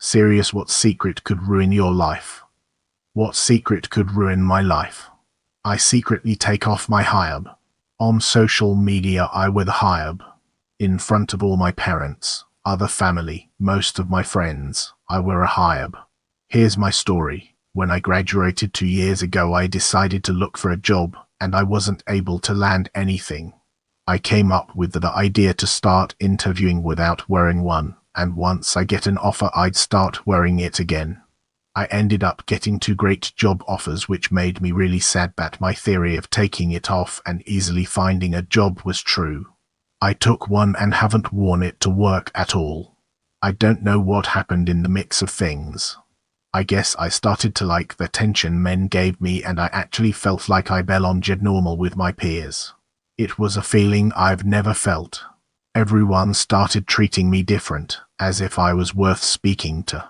Serious, what secret could ruin your life? What secret could ruin my life? I secretly take off my hijab. On social media I wear the hijab. In front of all my parents, other family, most of my friends, I wear a hijab. Here's my story. When I graduated 2 years ago, I decided to look for a job, and I wasn't able to land anything. I came up with the idea to start interviewing without wearing one, and once I get an offer I'd start wearing it again. I ended up getting 2 great job offers, which made me really sad that my theory of taking it off and easily finding a job was true. I took one and haven't worn it to work at all. I don't know what happened in the mix of things. I guess I started to like the attention men gave me, and I actually felt like I belonged normal with my peers. It was a feeling I've never felt. Everyone started treating me different, as if I was worth speaking to.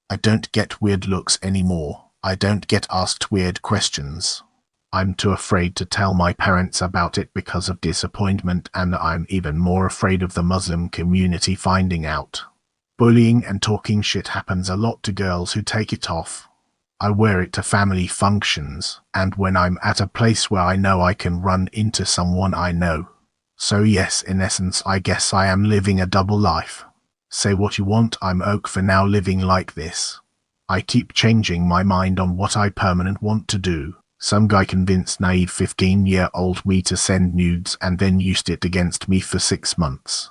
I don't get weird looks anymore. I don't get asked weird questions. I'm too afraid to tell my parents about it because of disappointment, and I'm even more afraid of the Muslim community finding out. Bullying and talking shit happens a lot to girls who take it off. I wear it to family functions, and when I'm at a place where I know I can run into someone I know. So yes, in essence, I guess I am living a double life. Say what you want, I'm ok for now living like this. I keep changing my mind on what I permanent want to do. Some guy convinced naive 15-year-old me to send nudes and then used it against me for 6 months.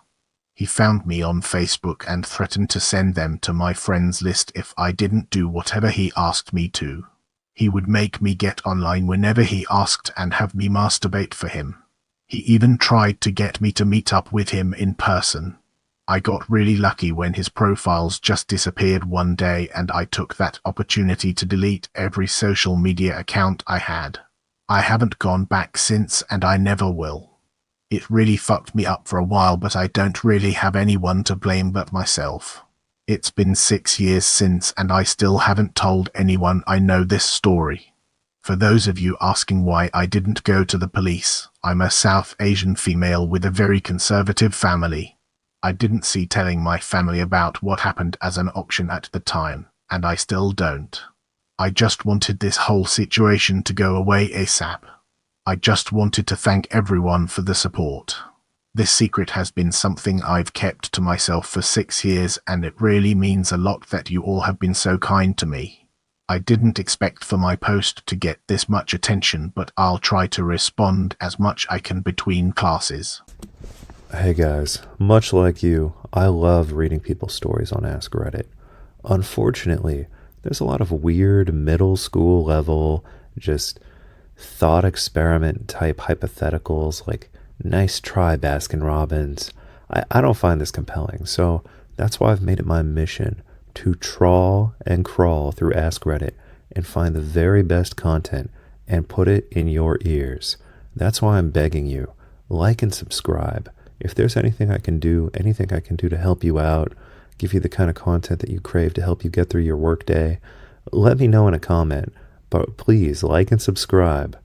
He found me on Facebook and threatened to send them to my friends list if I didn't do whatever he asked me to. He would make me get online whenever he asked and have me masturbate for him. He even tried to get me to meet up with him in person. I got really lucky when his profiles just disappeared one day, and I took that opportunity to delete every social media account I had. I haven't gone back since, and I never will. It really fucked me up for a while, but I don't really have anyone to blame but myself. It's been 6 years since, and I still haven't told anyone I know this story. For those of you asking why I didn't go to the police, I'm a South Asian female with a very conservative family. I didn't see telling my family about what happened as an option at the time, and I still don't. I just wanted this whole situation to go away ASAP. I just wanted to thank everyone for the support. This secret has been something I've kept to myself for 6 years, and it really means a lot that you all have been so kind to me. I didn't expect for my post to get this much attention, but I'll try to respond as much I can between classes. Hey guys, much like you, I love reading people's stories on Ask Reddit. Unfortunately, there's a lot of weird middle school level, just thought experiment type hypotheticals like nice try Baskin Robbins. I don't find this compelling, so that's why I've made it my mission to trawl and crawl through Ask Reddit and find the very best content and put it in your ears. That's why I'm begging you, like and subscribe. If there's anything I can do to help you out, give you the kind of content that you crave to help you get through your workday, let me know in a comment. But please, like and subscribe.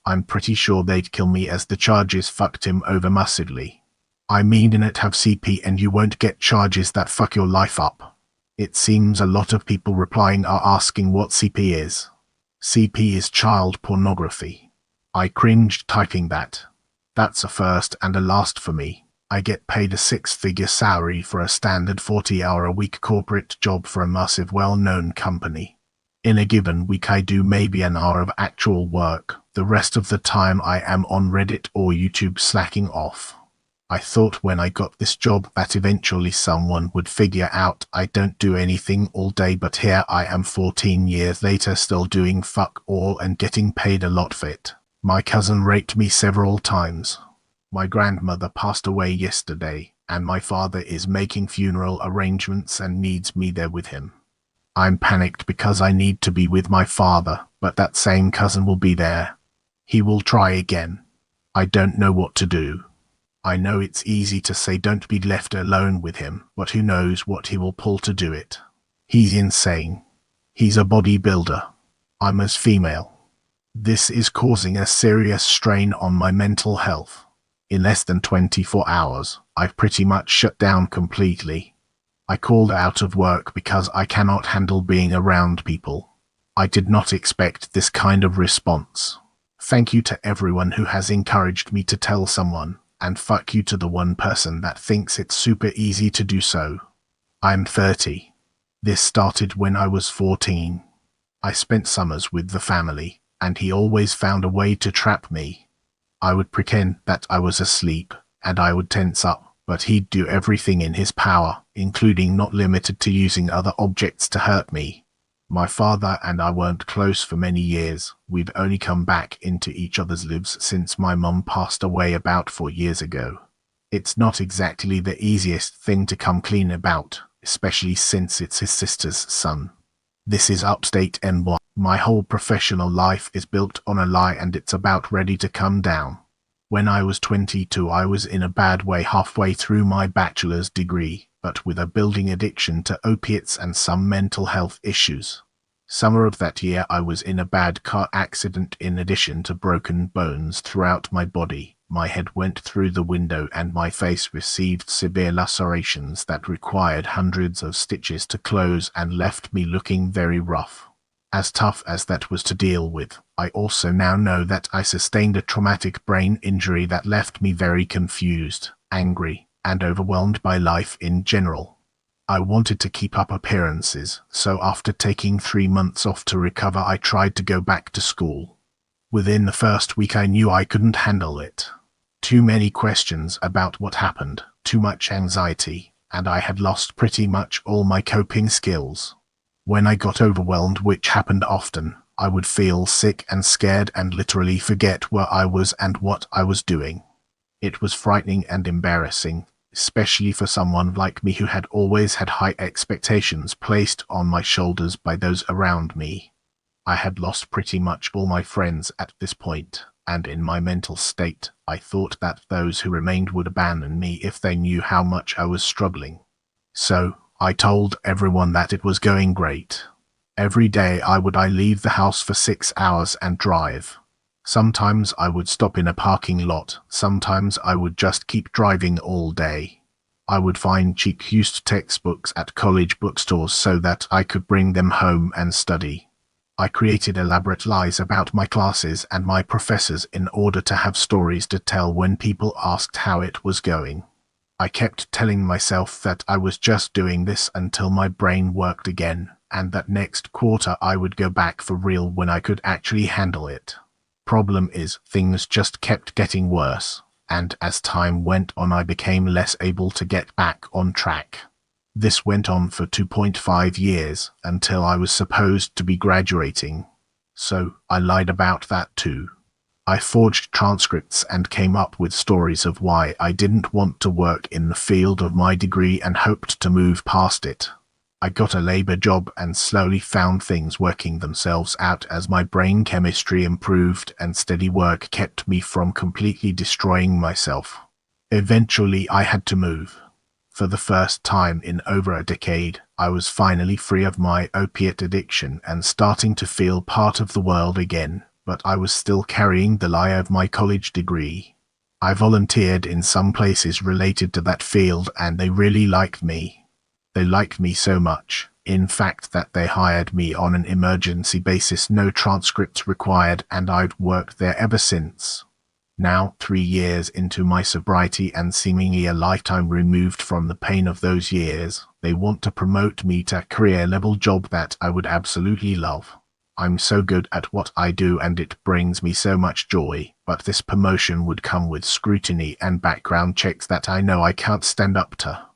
I'm pretty sure they'd kill me, as the charges fucked him over massively. I mean, in it have CP and you won't get charges that fuck your life up. It seems a lot of people replying are asking what CP is. CP is child pornography. I cringed typing that. That's a first and a last for me. I get paid a 6-figure salary for a standard 40-hour-a-week corporate job for a massive well-known company. In a given week I do maybe an hour of actual work. The rest of the time I am on Reddit or YouTube slacking off. I thought when I got this job that eventually someone would figure out I don't do anything all day, but here I am 14 years later still doing fuck all and getting paid a lot for it. My cousin raped me several times. My grandmother passed away yesterday, and my father is making funeral arrangements and needs me there with him. I'm panicked because I need to be with my father, but that same cousin will be there. He will try again. I don't know what to do. I know it's easy to say don't be left alone with him, but who knows what he will pull to do it. He's insane. He's a bodybuilder. I'm as female. This is causing a serious strain on my mental health. In less than 24 hours, I've pretty much shut down completely. I called out of work because I cannot handle being around people. I did not expect this kind of response. Thank you to everyone who has encouraged me to tell someone, and fuck you to the one person that thinks it's super easy to do so. I'm 30. This started when I was 14. I spent summers with the family, and he always found a way to trap me. I would pretend that I was asleep, and I would tense up, but he'd do everything in his power, including not limited to using other objects to hurt me. My father and I weren't close for many years. We've only come back into each other's lives since my mum passed away about 4 years ago. It's not exactly the easiest thing to come clean about, especially since it's his sister's son. This is upstate NY. My whole professional life is built on a lie, and it's about ready to come down. When I was 22, I was in a bad way halfway through my bachelor's degree, but with a building addiction to opiates and some mental health issues. Summer of that year, I was in a bad car accident. In addition to broken bones throughout my body, my head went through the window and my face received severe lacerations that required hundreds of stitches to close and left me looking very rough. As tough as that was to deal with, I also now know that I sustained a traumatic brain injury that left me very confused, angry, and overwhelmed by life in general. I wanted to keep up appearances, so after taking 3 months off to recover, I tried to go back to school. Within the first week, I knew I couldn't handle it. Too many questions about what happened, too much anxiety, and I had lost pretty much all my coping skills. When I got overwhelmed, which happened often, I would feel sick and scared and literally forget where I was and what I was doing. It was frightening and embarrassing, especially for someone like me who had always had high expectations placed on my shoulders by those around me. I had lost pretty much all my friends at this point, and in my mental state, I thought that those who remained would abandon me if they knew how much I was struggling. So, I told everyone that it was going great. Every day I leave the house for 6 hours and drive. Sometimes I would stop in a parking lot, sometimes I would just keep driving all day. I would find cheap used textbooks at college bookstores so that I could bring them home and study. I created elaborate lies about my classes and my professors in order to have stories to tell when people asked how it was going. I kept telling myself that I was just doing this until my brain worked again, and that next quarter I would go back for real when I could actually handle it. Problem is, things just kept getting worse, and as time went on I became less able to get back on track. This went on for 2.5 years, until I was supposed to be graduating. So, I lied about that too. I forged transcripts and came up with stories of why I didn't want to work in the field of my degree and hoped to move past it. I got a labor job and slowly found things working themselves out as my brain chemistry improved, and steady work kept me from completely destroying myself. Eventually I had to move. For the first time in over a decade, I was finally free of my opiate addiction and starting to feel part of the world again, but I was still carrying the lie of my college degree. I volunteered in some places related to that field and they really liked me. They liked me so much, in fact, that they hired me on an emergency basis, no transcripts required, and I've worked there ever since. Now, 3 years into my sobriety and seemingly a lifetime removed from the pain of those years, they want to promote me to a career-level job that I would absolutely love. I'm so good at what I do and it brings me so much joy, but this promotion would come with scrutiny and background checks that I know I can't stand up to.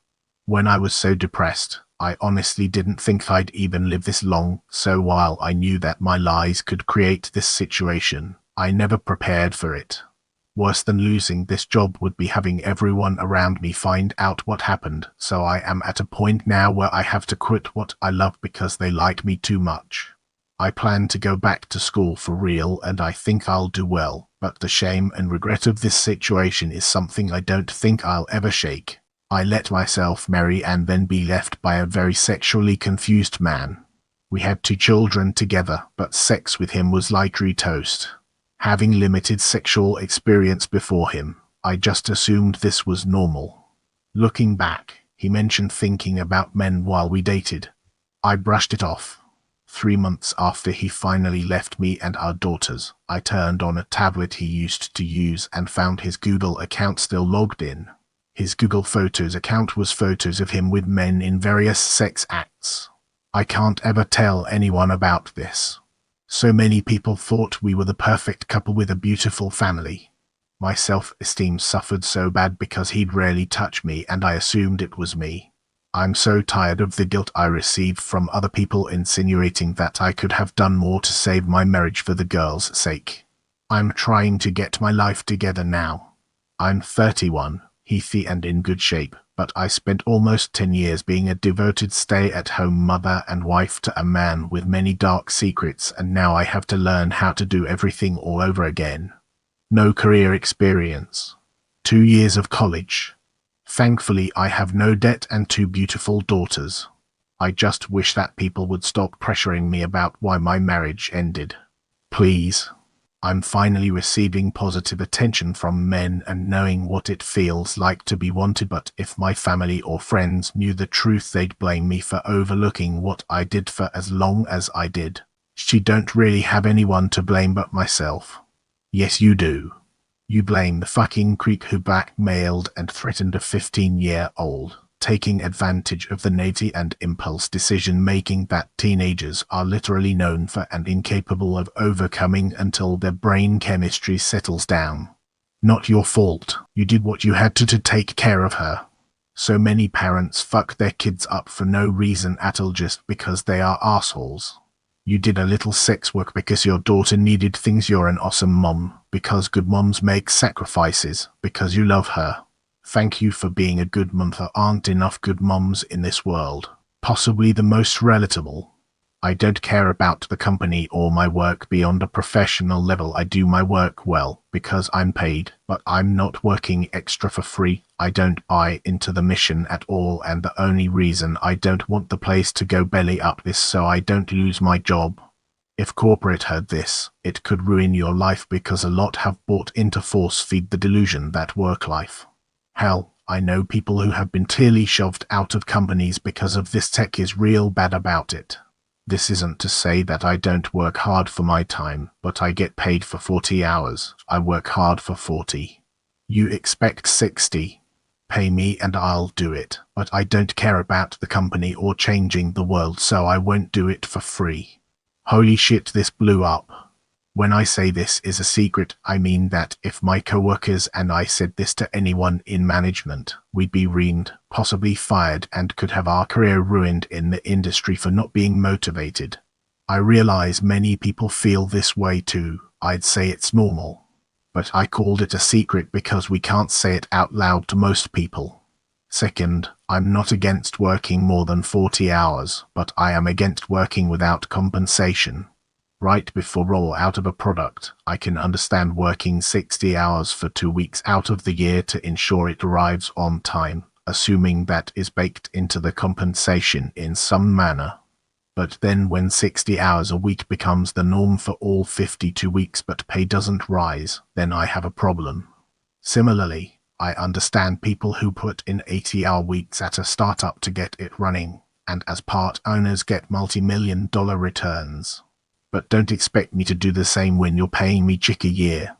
When I was so depressed, I honestly didn't think I'd even live this long, so while I knew that my lies could create this situation, I never prepared for it. Worse than losing this job would be having everyone around me find out what happened, so I am at a point now where I have to quit what I love because they like me too much. I plan to go back to school for real and I think I'll do well, but the shame and regret of this situation is something I don't think I'll ever shake. I let myself marry and then be left by a very sexually confused man. We had 2 children together, but sex with him was like toast. Having limited sexual experience before him, I just assumed this was normal. Looking back, He mentioned thinking about men while we dated. I brushed it off. 3 months after he finally left me and our daughters, I turned on a tablet he used to use and found his Google account still logged in. His Google Photos account was photos of him with men in various sex acts. I can't ever tell anyone about this. So many people thought we were the perfect couple with a beautiful family. My self-esteem suffered so bad because he'd rarely touch me and I assumed it was me. I'm so tired of the guilt I receive from other people insinuating that I could have done more to save my marriage for the girl's sake. I'm trying to get my life together now. I'm 31, healthy and in good shape, but I spent almost 10 years being a devoted stay-at-home mother and wife to a man with many dark secrets, and now I have to learn how to do everything all over again. No career experience. 2 years of college. Thankfully, I have no debt and 2 beautiful daughters. I just wish that people would stop pressuring me about why my marriage ended. Please. I'm finally receiving positive attention from men and knowing what it feels like to be wanted, but if my family or friends knew the truth, they'd blame me for overlooking what I did for as long as I did. She don't really have anyone to blame but myself. Yes, you do. You blame the fucking creep who blackmailed and threatened a 15-year-old, taking advantage of the naivety and impulse decision-making that teenagers are literally known for and incapable of overcoming until their brain chemistry settles down. Not your fault. You did what you had to take care of her. So many parents fuck their kids up for no reason at all just because they are assholes. You did a little sex work because your daughter needed things. You're an awesome mom, because good moms make sacrifices, because you love her. Thank you for being a good mom. There aren't enough good moms in this world. Possibly the most relatable. I don't care about the company or my work beyond a professional level. I do my work well because I'm paid, but I'm not working extra for free. I don't buy into the mission at all, and the only reason I don't want the place to go belly up is so I don't lose my job. If corporate heard this, it could ruin your life because a lot have bought into force-feed the delusion that work life. Hell, I know people who have been clearly shoved out of companies because of this. Tech is real bad about it. This isn't to say that I don't work hard for my time, but I get paid for 40 hours. I work hard for 40. You expect 60. Pay me and I'll do it, but I don't care about the company or changing the world, so I won't do it for free. Holy shit, this blew up. When I say this is a secret, I mean that if my coworkers and I said this to anyone in management, we'd be reamed, possibly fired, and could have our career ruined in the industry for not being motivated. I realize many people feel this way too. I'd say it's normal. But I called it a secret because we can't say it out loud to most people. Second, I'm not against working more than 40 hours, but I am against working without compensation. Right before roll out of a product, I can understand working 60 hours for 2 weeks out of the year to ensure it arrives on time, assuming that is baked into the compensation in some manner. But then when 60 hours a week becomes the norm for all 52 weeks but pay doesn't rise, then I have a problem. Similarly, I understand people who put in 80-hour weeks at a startup to get it running, and as part owners get multi-million-dollar returns. But don't expect me to do the same when you're paying me chick a year.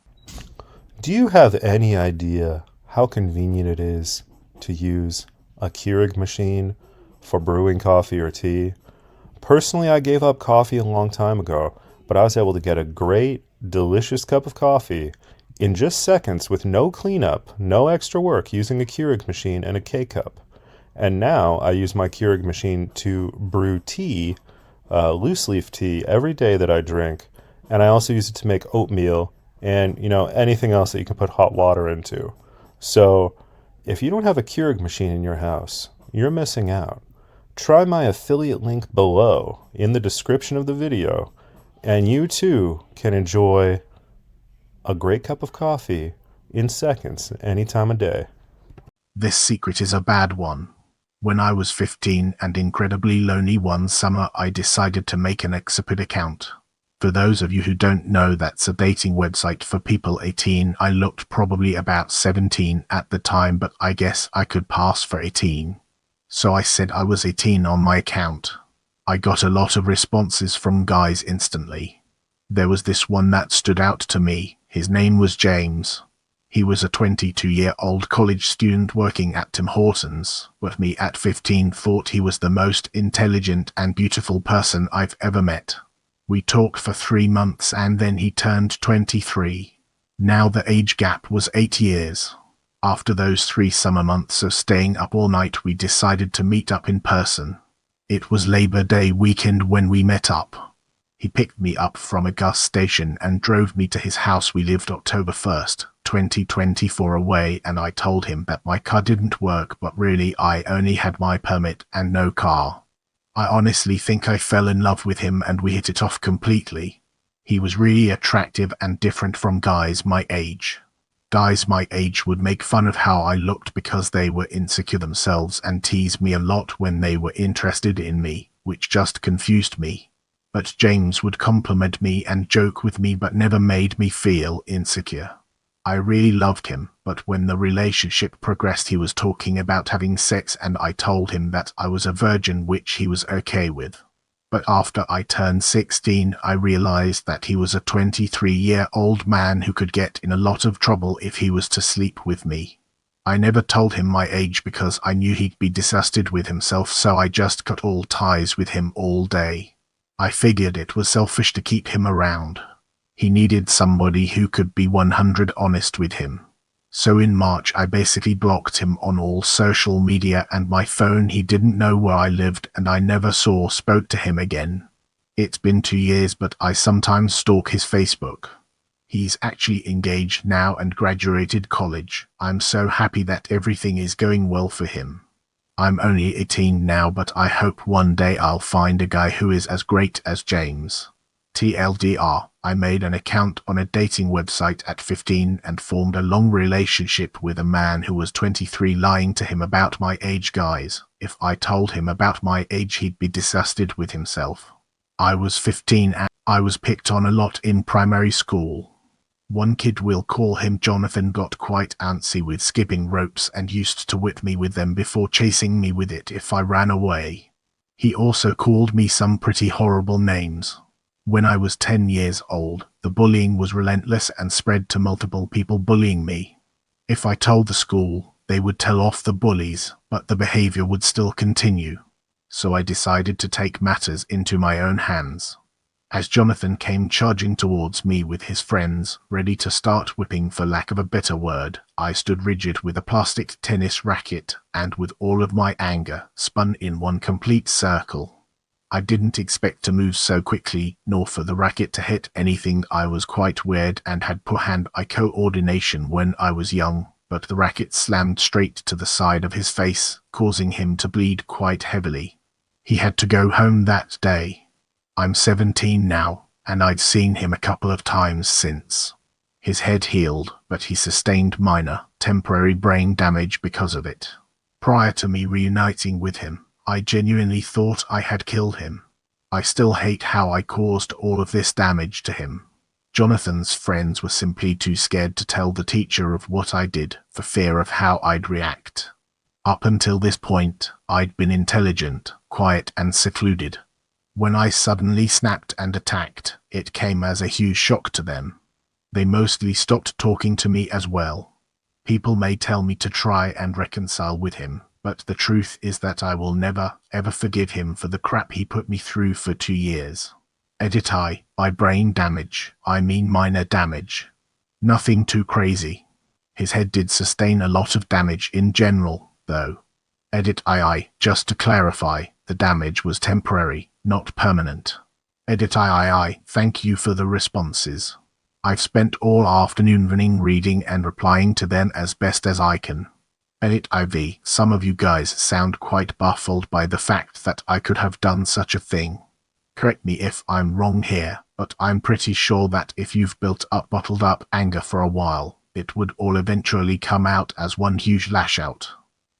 Do you have any idea how convenient it is to use a Keurig machine for brewing coffee or tea? Personally, I gave up coffee a long time ago, but I was able to get a great, delicious cup of coffee in just seconds with no cleanup, no extra work, using a Keurig machine and a K-cup. And now I use my Keurig machine to brew tea, loose leaf tea, every day that I drink. And I also use it to make oatmeal and, anything else that you can put hot water into. So if you don't have a Keurig machine in your house, you're missing out. Try my affiliate link below in the description of the video, and you too can enjoy a great cup of coffee in seconds, any time of day. This secret is a bad one. When I was 15 and incredibly lonely one summer, I decided to make an Exapid account. For those of you who don't know, that's a dating website for people 18. I looked probably about 17 at the time, but I guess I could pass for 18. So I said I was 18 on my account. I got a lot of responses from guys instantly. There was this one that stood out to me. His name was James. He was a 22-year-old college student working at Tim Hortons, but me at 15 thought he was the most intelligent and beautiful person I've ever met. We talked for 3 months and then he turned 23. Now the age gap was 8 years. After those 3 summer months of staying up all night, we decided to meet up in person. It was Labor Day weekend when we met up. He picked me up from a gas station and drove me to his house. We lived October 1st, 2024 away, and I told him that my car didn't work, but really I only had my permit and no car. I honestly think I fell in love with him and we hit it off completely. He was really attractive and different from guys my age. Guys my age would make fun of how I looked because they were insecure themselves and tease me a lot when they were interested in me, which just confused me. But James would compliment me and joke with me but never made me feel insecure. I really loved him, but when the relationship progressed he was talking about having sex and I told him that I was a virgin, which he was okay with. But after I turned 16, I realized that he was a 23-year-old man who could get in a lot of trouble if he was to sleep with me. I never told him my age because I knew he'd be disgusted with himself, so I just cut all ties with him all day. I figured it was selfish to keep him around. He needed somebody who could be 100% honest with him. So in March I basically blocked him on all social media and my phone. He didn't know where I lived and I never spoke to him again. It's been 2 years, but I sometimes stalk his Facebook. He's actually engaged now and graduated college. I'm so happy that everything is going well for him. I'm only 18 now, but I hope one day I'll find a guy who is as great as James. TLDR, I made an account on a dating website at 15 and formed a long relationship with a man who was 23, lying to him about my age. Guys, if I told him about my age he'd be disgusted with himself. I was 15 and I was picked on a lot in primary school. One kid, we'll call him Jonathan, got quite antsy with skipping ropes and used to whip me with them before chasing me with it if I ran away. He also called me some pretty horrible names. When I was 10 years old, the bullying was relentless and spread to multiple people bullying me. If I told the school, they would tell off the bullies, but the behavior would still continue. So I decided to take matters into my own hands. As Jonathan came charging towards me with his friends, ready to start whipping for lack of a better word, I stood rigid with a plastic tennis racket and with all of my anger spun in one complete circle. I didn't expect to move so quickly, nor for the racket to hit anything. I was quite weird and had poor hand-eye coordination when I was young, but the racket slammed straight to the side of his face, causing him to bleed quite heavily. He had to go home that day. I'm 17 now, and I'd seen him a couple of times since. His head healed, but he sustained minor, temporary brain damage because of it. Prior to me reuniting with him, I genuinely thought I had killed him. I still hate how I caused all of this damage to him. Jonathan's friends were simply too scared to tell the teacher of what I did for fear of how I'd react. Up until this point, I'd been intelligent, quiet and secluded. When I suddenly snapped and attacked, it came as a huge shock to them. They mostly stopped talking to me as well. People may tell me to try and reconcile with him, but the truth is that I will never, ever forgive him for the crap he put me through for 2 years. By brain damage, I mean minor damage. Nothing too crazy. His head did sustain a lot of damage in general, though. Just to clarify, the damage was temporary, not permanent. Thank you for the responses. I've spent all afternoon reading and replying to them as best as I can. Some of you guys sound quite baffled by the fact that I could have done such a thing. Correct me if I'm wrong here, but I'm pretty sure that if you've built up bottled up anger for a while, it would all eventually come out as one huge lash out.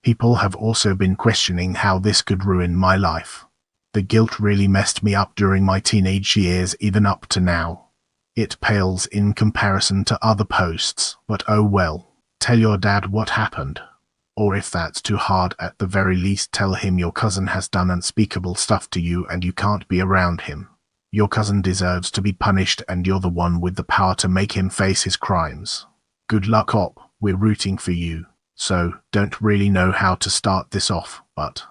People have also been questioning how this could ruin my life. The guilt really messed me up during my teenage years, even up to now. It pales in comparison to other posts, but oh well. Tell your dad what happened. Or if that's too hard, at the very least tell him your cousin has done unspeakable stuff to you and you can't be around him. Your cousin deserves to be punished and you're the one with the power to make him face his crimes. Good luck, op, we're rooting for you. So, don't really know how to start this off, but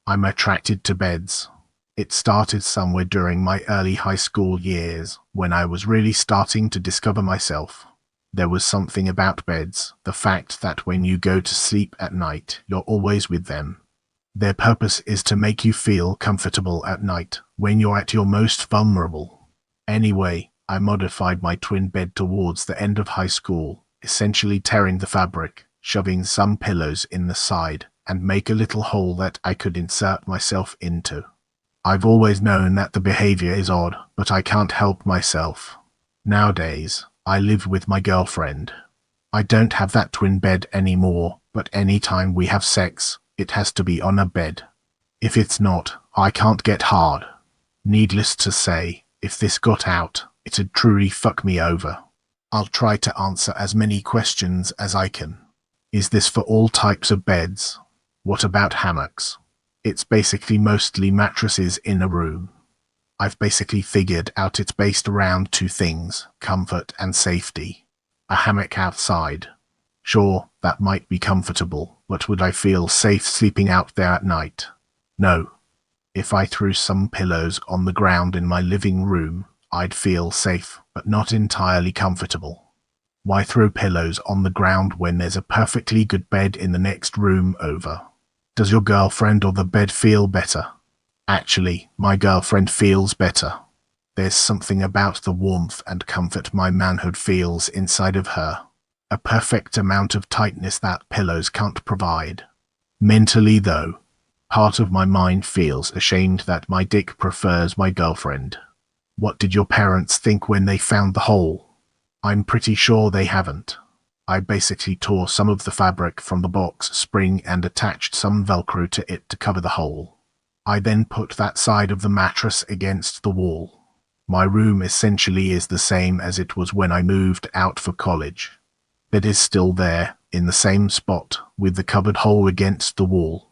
I'm attracted to beds. It started somewhere during my early high school years, when I was really starting to discover myself. There was something about beds, the fact that when you go to sleep at night, you're always with them. Their purpose is to make you feel comfortable at night, when you're at your most vulnerable. Anyway, I modified my twin bed towards the end of high school, essentially tearing the fabric, shoving some pillows in the side, and make a little hole that I could insert myself into. I've always known that the behavior is odd, but I can't help myself. Nowadays, I live with my girlfriend. I don't have that twin bed anymore, but any time we have sex, it has to be on a bed. If it's not, I can't get hard. Needless to say, if this got out, it'd truly fuck me over. I'll try to answer as many questions as I can. Is this for all types of beds? What about hammocks? It's basically mostly mattresses in a room. I've basically figured out it's based around two things, comfort and safety. A hammock outside. Sure, that might be comfortable, but would I feel safe sleeping out there at night? No. If I threw some pillows on the ground in my living room, I'd feel safe, but not entirely comfortable. Why throw pillows on the ground when there's a perfectly good bed in the next room over? Does your girlfriend or the bed feel better? Actually, my girlfriend feels better. There's something about the warmth and comfort my manhood feels inside of her. A perfect amount of tightness that pillows can't provide. Mentally, though, part of my mind feels ashamed that my dick prefers my girlfriend. What did your parents think when they found the hole? I'm pretty sure they haven't. I basically tore some of the fabric from the box spring and attached some Velcro to it to cover the hole. I then put that side of the mattress against the wall. My room essentially is the same as it was when I moved out for college. It is still there, in the same spot, with the covered hole against the wall.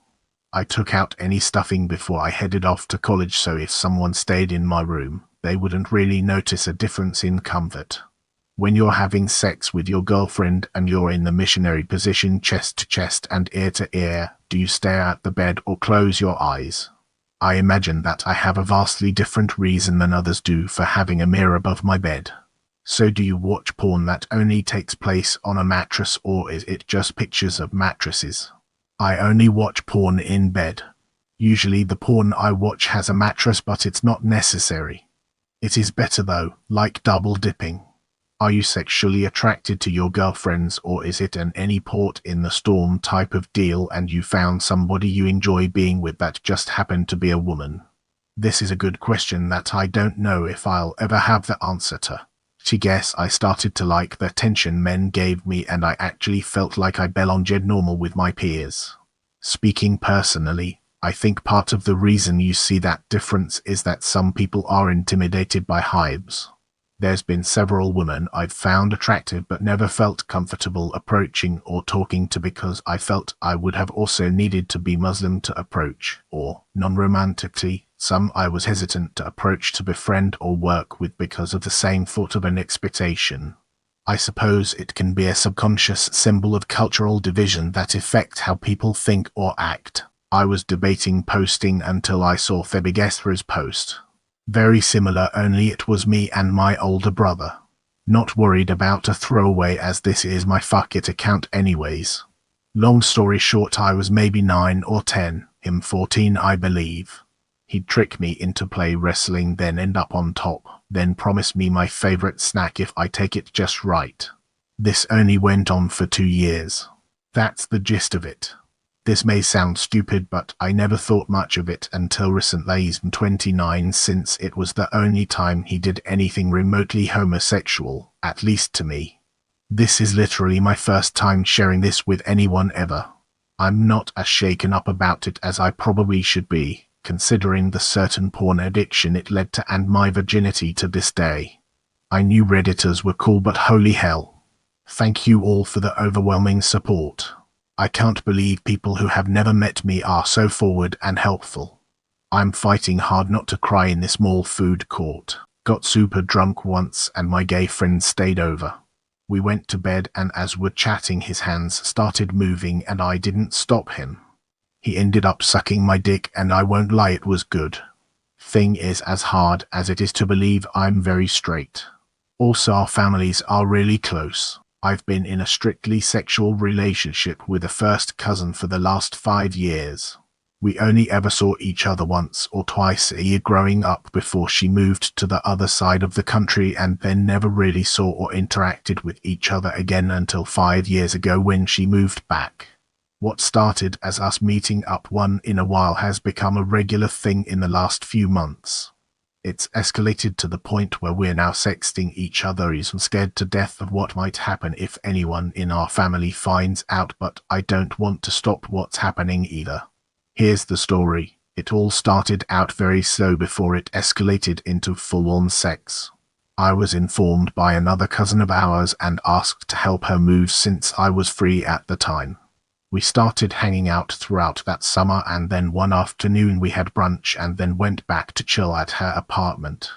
I took out any stuffing before I headed off to college, so if someone stayed in my room, they wouldn't really notice a difference in comfort. When you're having sex with your girlfriend and you're in the missionary position chest to chest and ear to ear, do you stare at the bed or close your eyes? I imagine that I have a vastly different reason than others do for having a mirror above my bed. So do you watch porn that only takes place on a mattress, or is it just pictures of mattresses? I only watch porn in bed. Usually the porn I watch has a mattress, but it's not necessary. It is better though, like double dipping. Are you sexually attracted to your girlfriends, or is it an any port in the storm type of deal and you found somebody you enjoy being with that just happened to be a woman? This is a good question that I don't know if I'll ever have the answer to. To guess, I started to like the attention men gave me and I actually felt like I belonged normal with my peers. Speaking personally, I think part of the reason you see that difference is that some people are intimidated by hives. There's been several women I've found attractive but never felt comfortable approaching or talking to because I felt I would have also needed to be Muslim to approach, or, non-romantically, some I was hesitant to approach to befriend or work with because of the same thought of an expectation. I suppose it can be a subconscious symbol of cultural division that affect how people think or act. I was debating posting until I saw Febig Esra's post. Very similar, only it was me and my older brother. Not worried about a throwaway as this is my fuck it account anyways. Long story short, I was maybe 9 or 10, him 14 I believe. He'd trick me into play wrestling, then end up on top, then promise me my favorite snack if I take it just right. This only went on for 2 years. That's the gist of it. This may sound stupid, but I never thought much of it until recently. I'm 29, since it was the only time he did anything remotely homosexual, at least to me. This is literally my first time sharing this with anyone ever. I'm not as shaken up about it as I probably should be, considering the certain porn addiction it led to and my virginity to this day. I knew Redditors were cool, but holy hell. Thank you all for the overwhelming support. I can't believe people who have never met me are so forward and helpful. I'm fighting hard not to cry in this mall food court. Got super drunk once and my gay friend stayed over. We went to bed and as we're chatting his hands started moving and I didn't stop him. He ended up sucking my dick and I won't lie, it was good. Thing is, as hard as it is to believe, I'm very straight. Also, our families are really close. I've been in a strictly sexual relationship with a first cousin for the last 5 years. We only ever saw each other once or twice a year growing up before she moved to the other side of the country and then never really saw or interacted with each other again until 5 years ago when she moved back. What started as us meeting up once in a while has become a regular thing in the last few months. It's escalated to the point where we're now sexting each other. He's scared to death of what might happen if anyone in our family finds out, but I don't want to stop what's happening either. Here's the story. It all started out very slow before it escalated into full-on sex. I was informed by another cousin of ours and asked to help her move since I was free at the time. We started hanging out throughout that summer and then one afternoon we had brunch and then went back to chill at her apartment.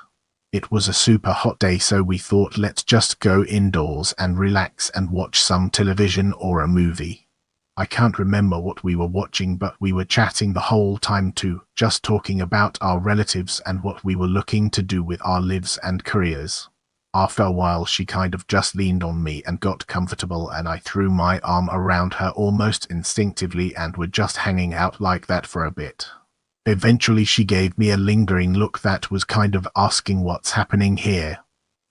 It was a super hot day, so we thought let's just go indoors and relax and watch some television or a movie. I can't remember what we were watching, but we were chatting the whole time too, just talking about our relatives and what we were looking to do with our lives and careers. After a while she kind of just leaned on me and got comfortable and I threw my arm around her almost instinctively and were just hanging out like that for a bit. Eventually she gave me a lingering look that was kind of asking what's happening here.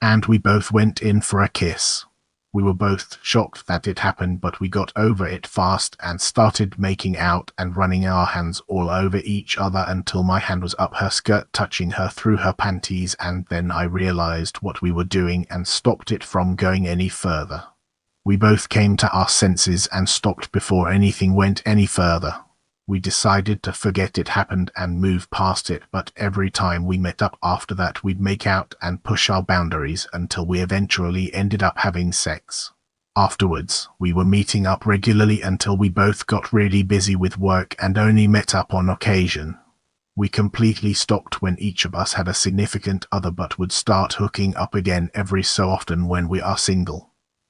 And we both went in for a kiss. We were both shocked that it happened, but we got over it fast and started making out and running our hands all over each other until my hand was up her skirt touching her through her panties, and then I realized what we were doing and stopped it from going any further. We both came to our senses and stopped before anything went any further. We decided to forget it happened and move past it, but every time we met up after that we'd make out and push our boundaries until we eventually ended up having sex. Afterwards, we were meeting up regularly until we both got really busy with work and only met up on occasion. We completely stopped when each of us had a significant other, but would start hooking up again every so often when we are single.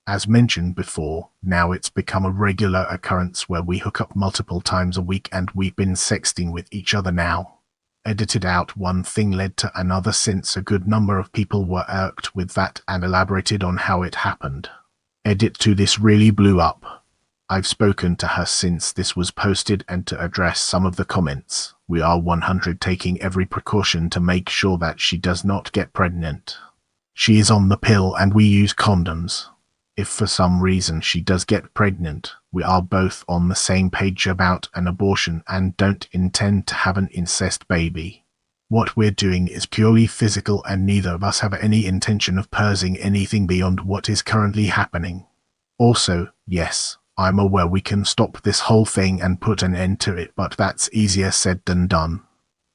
As mentioned before, now it's become a regular occurrence where we hook up multiple times a week and we've been sexting with each other now. Edited out, one thing led to another since a good number of people were irked with that and elaborated on how it happened. Edit 2, this really blew up. I've spoken to her since this was posted and to address some of the comments. We are 100 taking every precaution to make sure that she does not get pregnant. She is on the pill and we use condoms. If for some reason she does get pregnant, we are both on the same page about an abortion and don't intend to have an incest baby. What we're doing is purely physical and neither of us have any intention of pursuing anything beyond what is currently happening. Also, yes, I'm aware we can stop this whole thing and put an end to it, but that's easier said than done.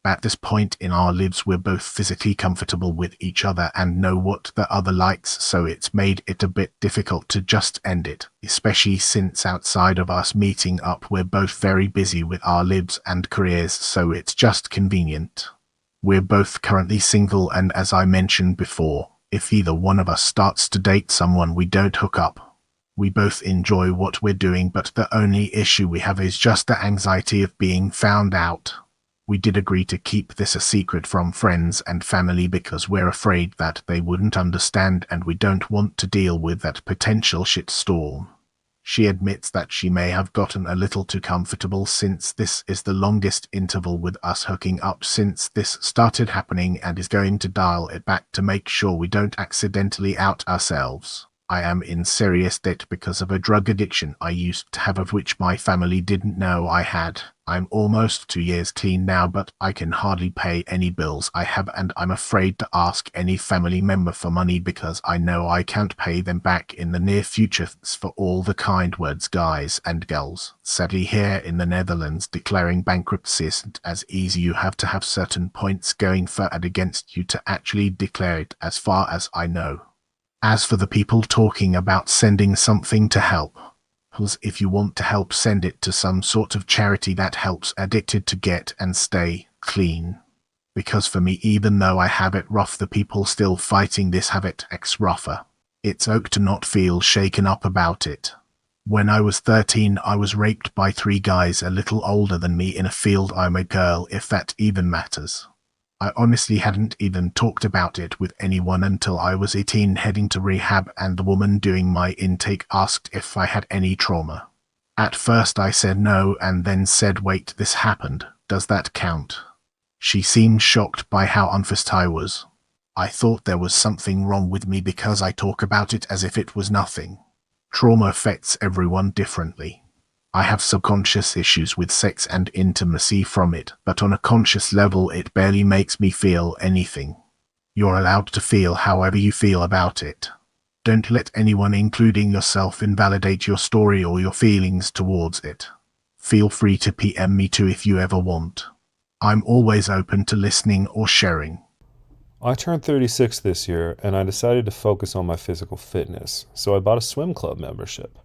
At this point in our lives we're both physically comfortable with each other and know what the other likes, so it's made it a bit difficult to just end it, especially since outside of us meeting up we're both very busy with our lives and careers, so it's just convenient. We're both currently single and as I mentioned before, if either one of us starts to date someone we don't hook up. We both enjoy what we're doing, but the only issue we have is just the anxiety of being found out. We did agree to keep this a secret from friends and family because we're afraid that they wouldn't understand and we don't want to deal with that potential shitstorm. She admits that she may have gotten a little too comfortable since this is the longest interval with us hooking up since this started happening and is going to dial it back to make sure we don't accidentally out ourselves. I am in serious debt because of a drug addiction I used to have, of which my family didn't know I had. I'm almost 2 years clean now, but I can hardly pay any bills I have and I'm afraid to ask any family member for money because I know I can't pay them back in the near future. Thanks for all the kind words, guys and girls. Sadly, here in the Netherlands, declaring bankruptcy isn't as easy. You have to have certain points going for and against you to actually declare it, as far as I know. As for the people talking about sending something to help, If you want to help, send it to some sort of charity that helps addicted to get and stay clean. Because for me, even though I have it rough, the people still fighting this have it rougher. It's okay to not feel shaken up about it. When I was 13, I was raped by 3 guys a little older than me in a field. I'm a girl, if that even matters. I honestly hadn't even talked about it with anyone until I was 18, heading to rehab, and the woman doing my intake asked if I had any trauma. At first I said no, and then said, wait, this happened, does that count? She seemed shocked by how honest I was. I thought there was something wrong with me because I talk about it as if it was nothing. Trauma affects everyone differently. I have subconscious issues with sex and intimacy from it, but on a conscious level it barely makes me feel anything. You're allowed to feel however you feel about it. Don't let anyone, including yourself, invalidate your story or your feelings towards it. Feel free to PM me too if you ever want. I'm always open to listening or sharing. I turned 36 this year, and I decided to focus on my physical fitness, so I bought a swim club membership.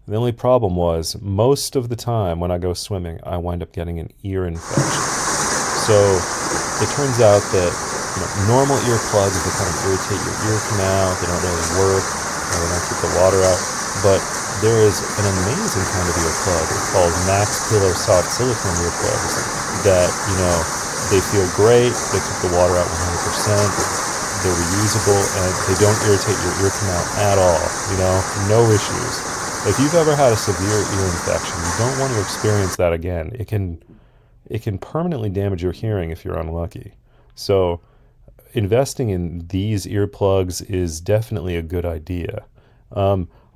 The only problem was, most of the time when I go swimming, I wind up getting an ear infection. So it turns out that normal earplugs, they kind of irritate your ear canal, they don't really work, they don't keep the water out. But there is an amazing kind of earplug called Mack's Pillow Soft Silicone earplugs that, they feel great, they keep the water out 100%, they're reusable, and they don't irritate your ear canal at all, no issues. If you've ever had a severe ear infection, you don't want to experience that again. It can permanently damage your hearing if you're unlucky. So investing in these earplugs is definitely a good idea.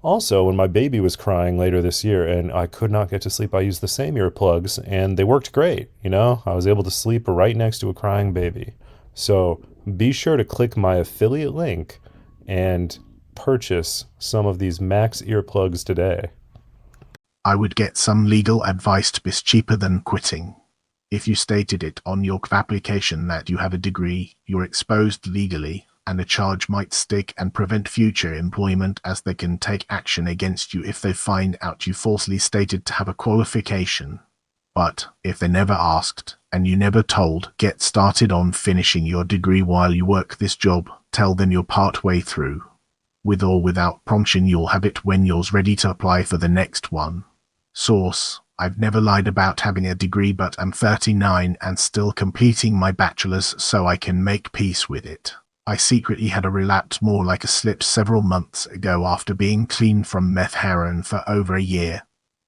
Also, when my baby was crying later this year and I could not get to sleep, I used the same earplugs and they worked great. I was able to sleep right next to a crying baby. So be sure to click my affiliate link and purchase some of these Mack's earplugs today. I would get some legal advice to be cheaper than quitting. If you stated it on your application that you have a degree, you're exposed legally, and a charge might stick and prevent future employment, as they can take action against you if they find out you falsely stated to have a qualification. But if they never asked, and you never told, get started on finishing your degree while you work this job. Tell them you're part way through. With or without promotion, you'll have it when you're ready to apply for the next one. Source: I've never lied about having a degree, but I'm 39 and still completing my bachelor's so I can make peace with it. I secretly had a relapse, more like a slip, several months ago after being clean from meth heroin for over a year.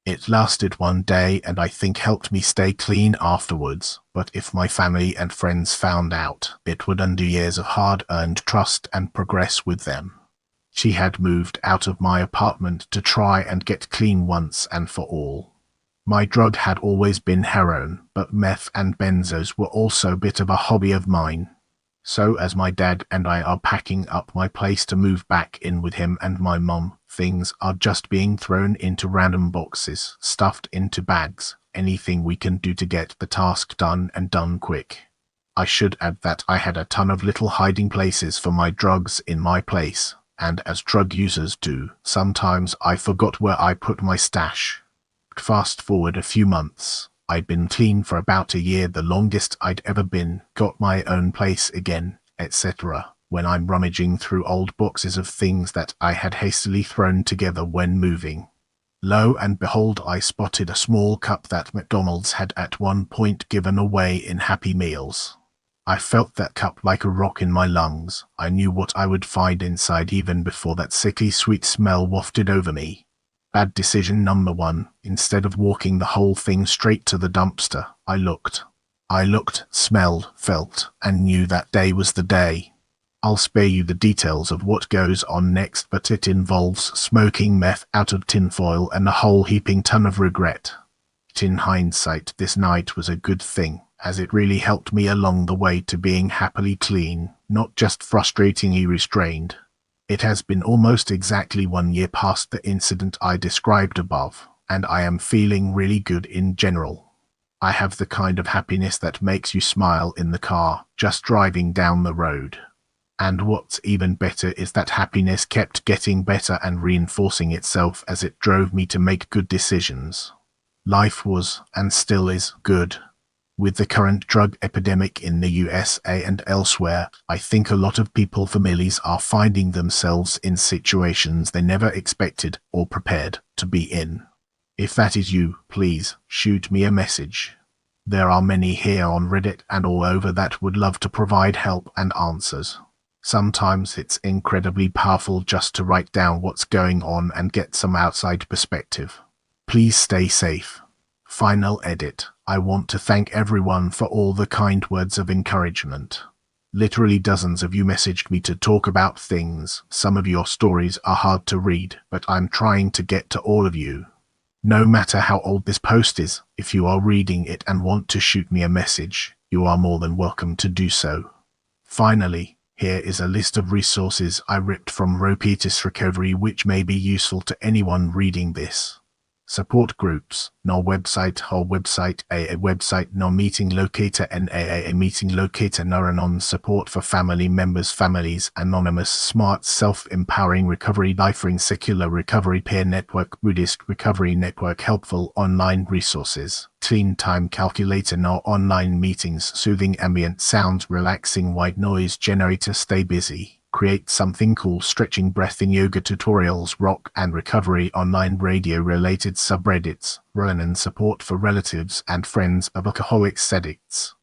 It lasted one day and I think helped me stay clean afterwards, but if my family and friends found out, it would undo years of hard-earned trust and progress with them. She had moved out of my apartment to try and get clean once and for all. My drug had always been heroin, but meth and benzos were also a bit of a hobby of mine. So as my dad and I are packing up my place to move back in with him and my mum, things are just being thrown into random boxes, stuffed into bags, anything we can do to get the task done and done quick. I should add that I had a ton of little hiding places for my drugs in my place. And as drug users do, sometimes I forgot where I put my stash. Fast forward a few months, I'd been clean for about a year, the longest I'd ever been, got my own place again, etc. When I'm rummaging through old boxes of things that I had hastily thrown together when moving. Lo and behold, I spotted a small cup that McDonald's had at one point given away in Happy Meals. I felt that cup like a rock in my lungs. I knew what I would find inside even before that sickly sweet smell wafted over me. Bad decision number 1. Instead of walking the whole thing straight to the dumpster, I looked, smelled, felt, and knew that day was the day. I'll spare you the details of what goes on next, but it involves smoking meth out of tinfoil and a whole heaping ton of regret. In hindsight, this night was a good thing, as it really helped me along the way to being happily clean, not just frustratingly restrained. It has been almost exactly 1 year past the incident I described above, and I am feeling really good in general. I have the kind of happiness that makes you smile in the car, just driving down the road. And what's even better is that happiness kept getting better and reinforcing itself as it drove me to make good decisions. Life was, and still is, good. With the current drug epidemic in the USA and elsewhere, I think a lot of people families are finding themselves in situations they never expected or prepared to be in. If that is you, please shoot me a message. There are many here on Reddit and all over that would love to provide help and answers. Sometimes it's incredibly powerful just to write down what's going on and get some outside perspective. Please stay safe. Final edit. I want to thank everyone for all the kind words of encouragement. Literally dozens of you messaged me to talk about things. Some of your stories are hard to read, but I'm trying to get to all of you. No matter how old this post is, if you are reading it and want to shoot me a message, you are more than welcome to do so. Finally, here is a list of resources I ripped from Ropeatus Recovery which may be useful to anyone reading this. Support groups, no website, whole website, a website, no meeting locator, a meeting locator, no support for family members, families, anonymous, smart, self-empowering recovery, lifeline, secular recovery, peer network, Buddhist recovery network, helpful online resources, teen time calculator, no online meetings, soothing ambient sounds, relaxing white noise generator, stay busy. Create something cool, stretching, breathing, yoga tutorials, rock and recovery, online radio related subreddits, Ronan support for relatives and friends of alcoholics addicts.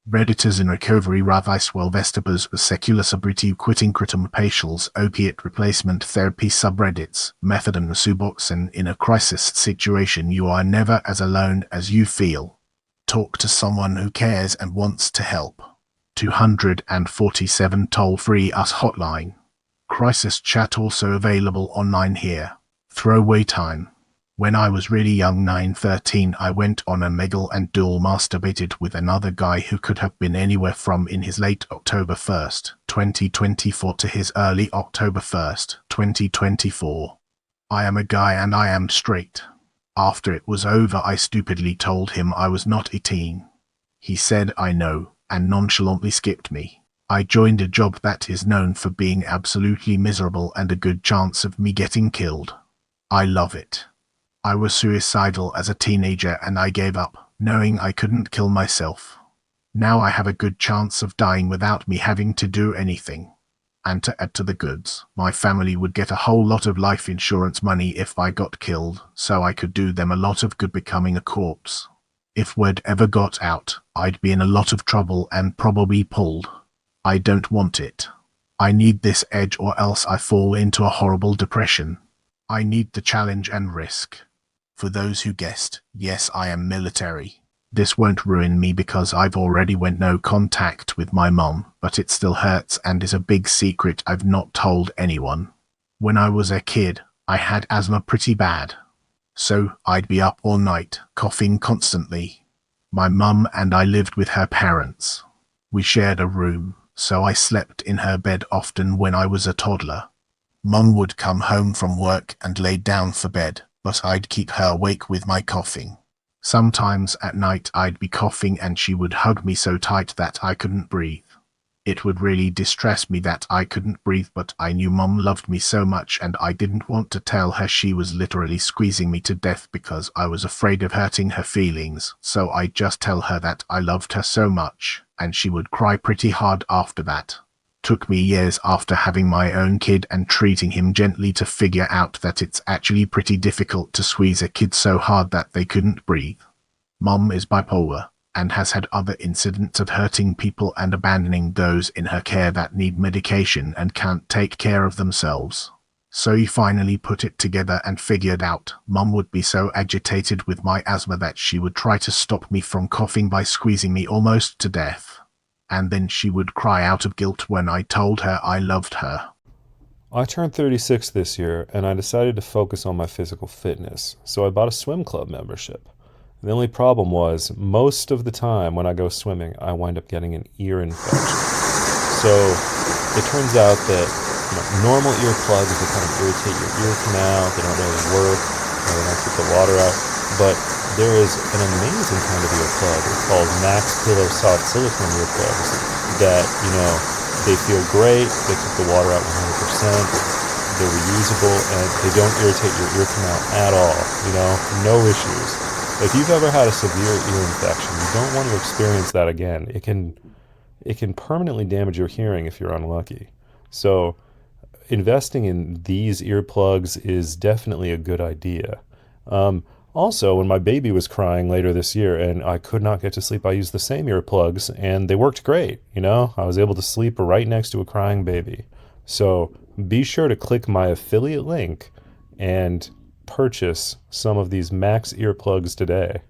Redditors in recovery, Ravice Wellvestibers, secular sobriety, quitting critum patials, opiate replacement therapy subreddits, methadone, Suboxone. In a crisis situation, you are never as alone as you feel. Talk to someone who cares and wants to help. 247 toll-free US hotline. Crisis chat also available online here. Throwaway time. When I was really young, 9-13, I went on a Omegle and dual masturbated with another guy who could have been anywhere from in his late October 1st, 2024 to his early October 1st, 2024. I am a guy and I am straight. After it was over, I stupidly told him I was not a teen. He said I know, and nonchalantly skipped me. I joined a job that is known for being absolutely miserable and a good chance of me getting killed. I love it. I was suicidal as a teenager and I gave up, knowing I couldn't kill myself. Now I have a good chance of dying without me having to do anything. And to add to the goods, my family would get a whole lot of life insurance money if I got killed, so I could do them a lot of good becoming a corpse. If word ever got out, I'd be in a lot of trouble and probably pulled. I don't want it. I need this edge or else I fall into a horrible depression. I need the challenge and risk. For those who guessed, yes, I am military. This won't ruin me because I've already went no contact with my mom, but it still hurts and is a big secret I've not told anyone. When I was a kid, I had asthma pretty bad. So I'd be up all night, coughing constantly. My mum and I lived with her parents. We shared a room, so I slept in her bed often when I was a toddler. Mum would come home from work and lay down for bed, but I'd keep her awake with my coughing. Sometimes at night I'd be coughing and she would hug me so tight that I couldn't breathe. It would really distress me that I couldn't breathe, but I knew Mum loved me so much and I didn't want to tell her she was literally squeezing me to death because I was afraid of hurting her feelings, so I'd just tell her that I loved her so much, and she would cry pretty hard after that. Took me years after having my own kid and treating him gently to figure out that it's actually pretty difficult to squeeze a kid so hard that they couldn't breathe. Mum is bipolar and has had other incidents of hurting people and abandoning those in her care that need medication and can't take care of themselves. So he finally put it together and figured out Mum would be so agitated with my asthma that she would try to stop me from coughing by squeezing me almost to death. And then she would cry out of guilt when I told her I loved her. I turned 36 this year and I decided to focus on my physical fitness, so I bought a swim club membership. The only problem was, most of the time when I go swimming, I wind up getting an ear infection. So it turns out that normal earplugs, they kind of irritate your ear canal, they don't really work, they don't keep the water out, but there is an amazing kind of earplug. It's called Mack's Pillow Soft Silicone earplugs that, They feel great. They keep the water out 100%. They're reusable, and they don't irritate your ear canal at all. No issues. If you've ever had a severe ear infection, you don't want to experience that again. It can permanently damage your hearing if you're unlucky. So investing in these earplugs is definitely a good idea. Also, when my baby was crying later this year and I could not get to sleep, I used the same earplugs and they worked great. I was able to sleep right next to a crying baby. So be sure to click my affiliate link and purchase some of these Max earplugs today.